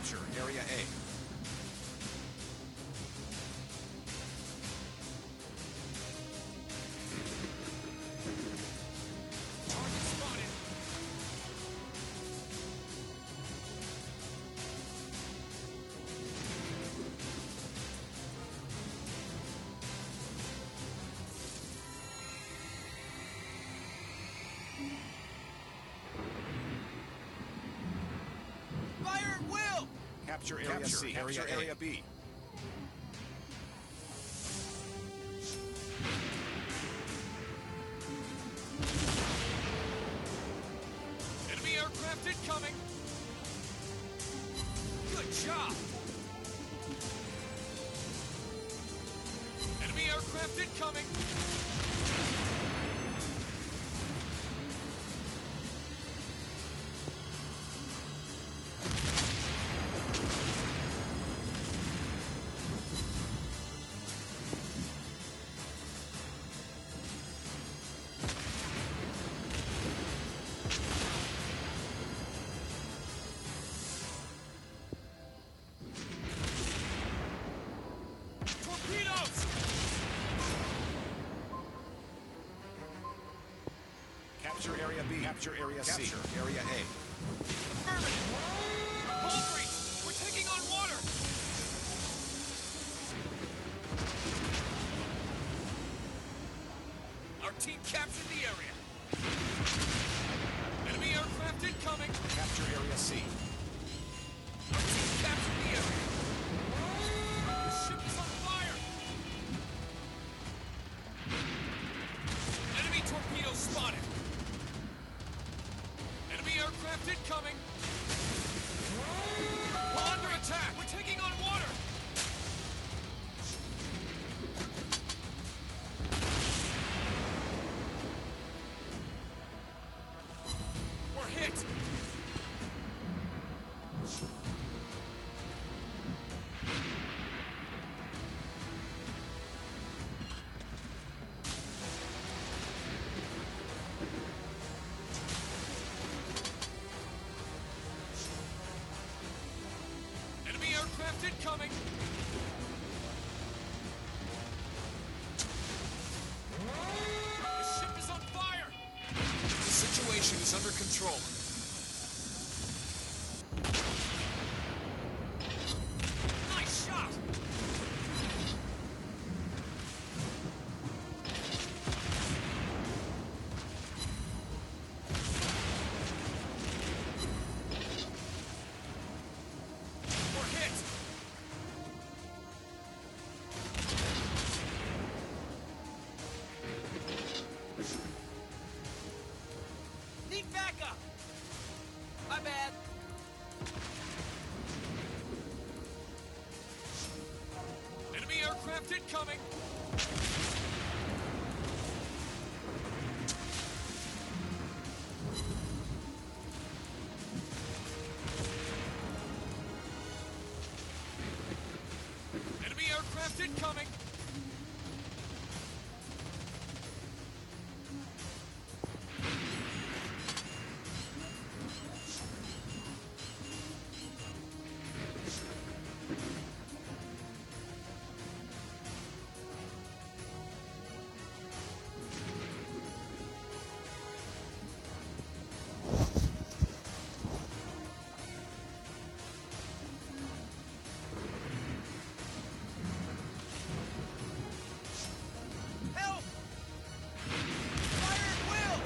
Capture Area A. Target spotted. Fire at will! Capture Area C. Capture Area B. Enemy aircraft incoming! Good job! Enemy aircraft incoming! Torpedoes! Capture Area B. Capture Area C. Capture Area A. Affirmative! Hull breach! We're taking on water! Our team captured the area. Enemy aircraft incoming! Capture Area C. Our team captured the area. The ship is on fire! Enemy torpedoes spotted! Enemy aircraft incoming! We're under attack! We're taking on water! We're hit! Enemy aircraft incoming! The ship is on fire! The situation is under control. Nice shot! We're hit! Need backup! My bad. Enemy aircraft incoming! Enemy aircraft incoming! Help! Fire at will!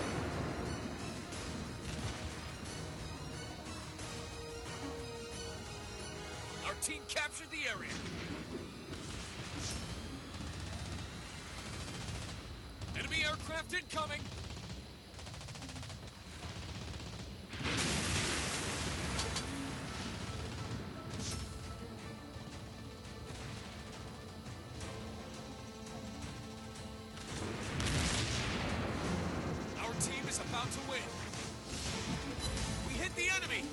Our team captured the area. Enemy aircraft incoming! Our team is about to win. We hit the enemy!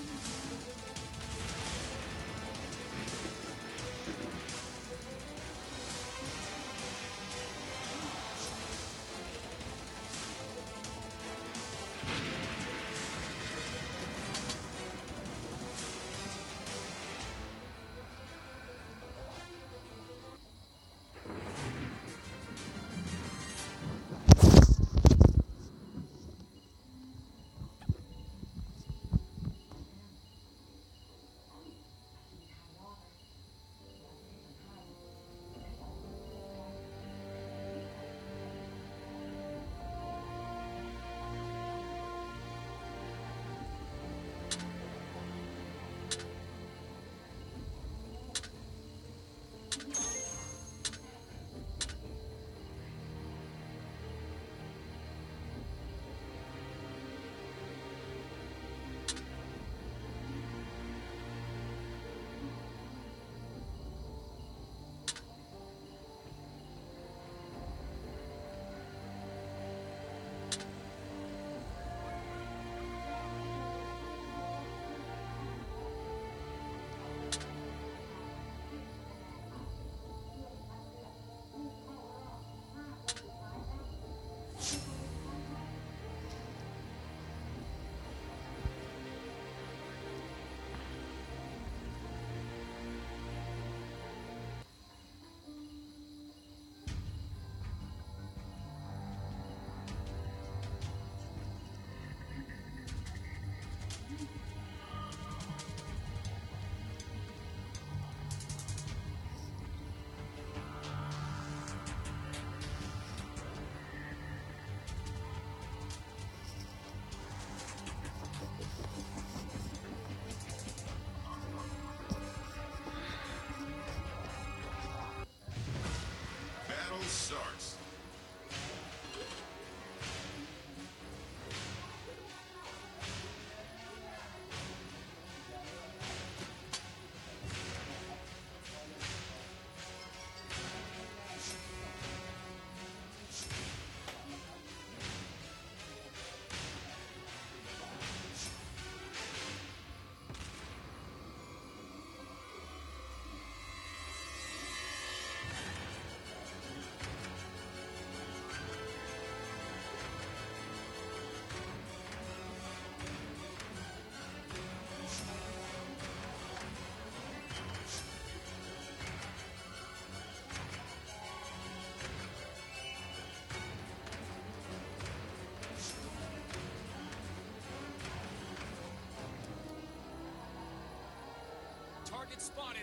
Target spotted.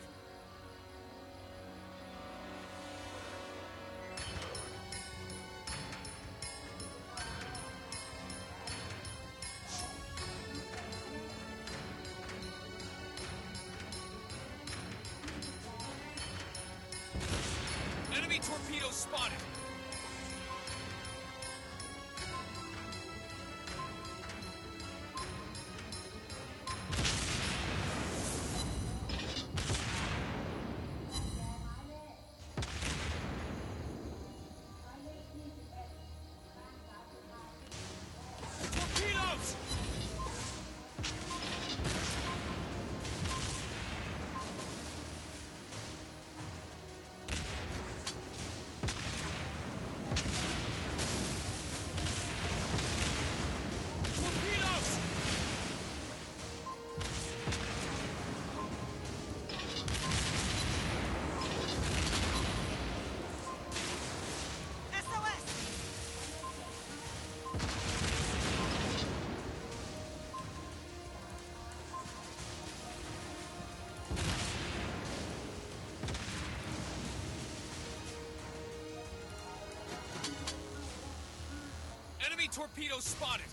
Enemy torpedo spotted. Torpedoes! Torpedoes! Enemy torpedoes spotted.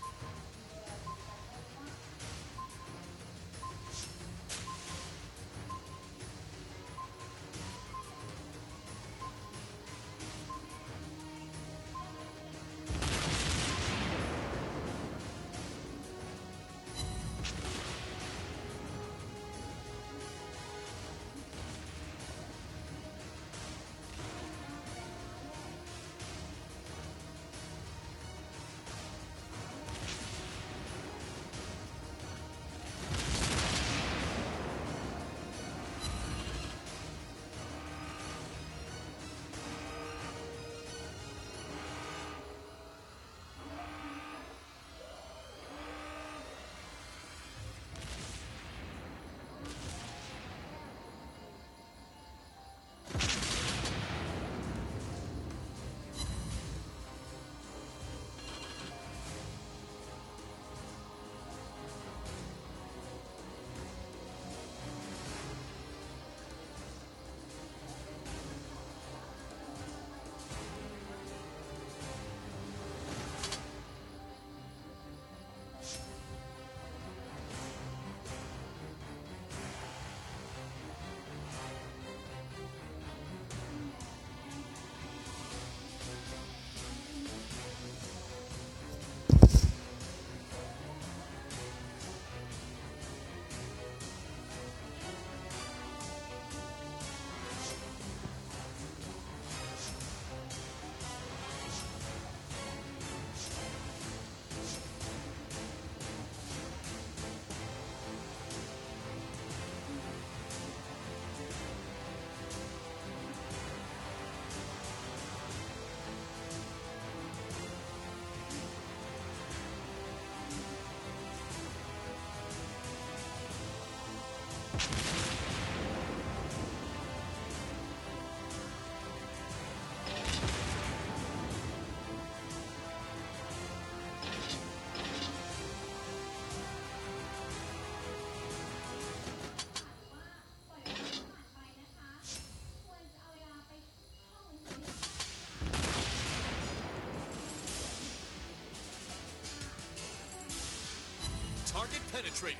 Target penetrated.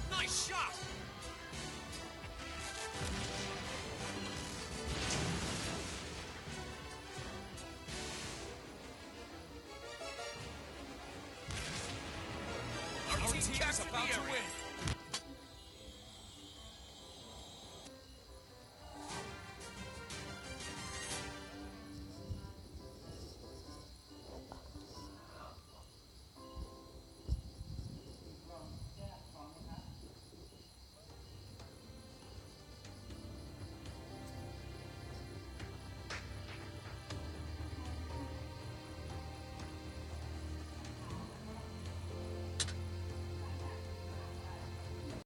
Nice shot! Our team is about to win.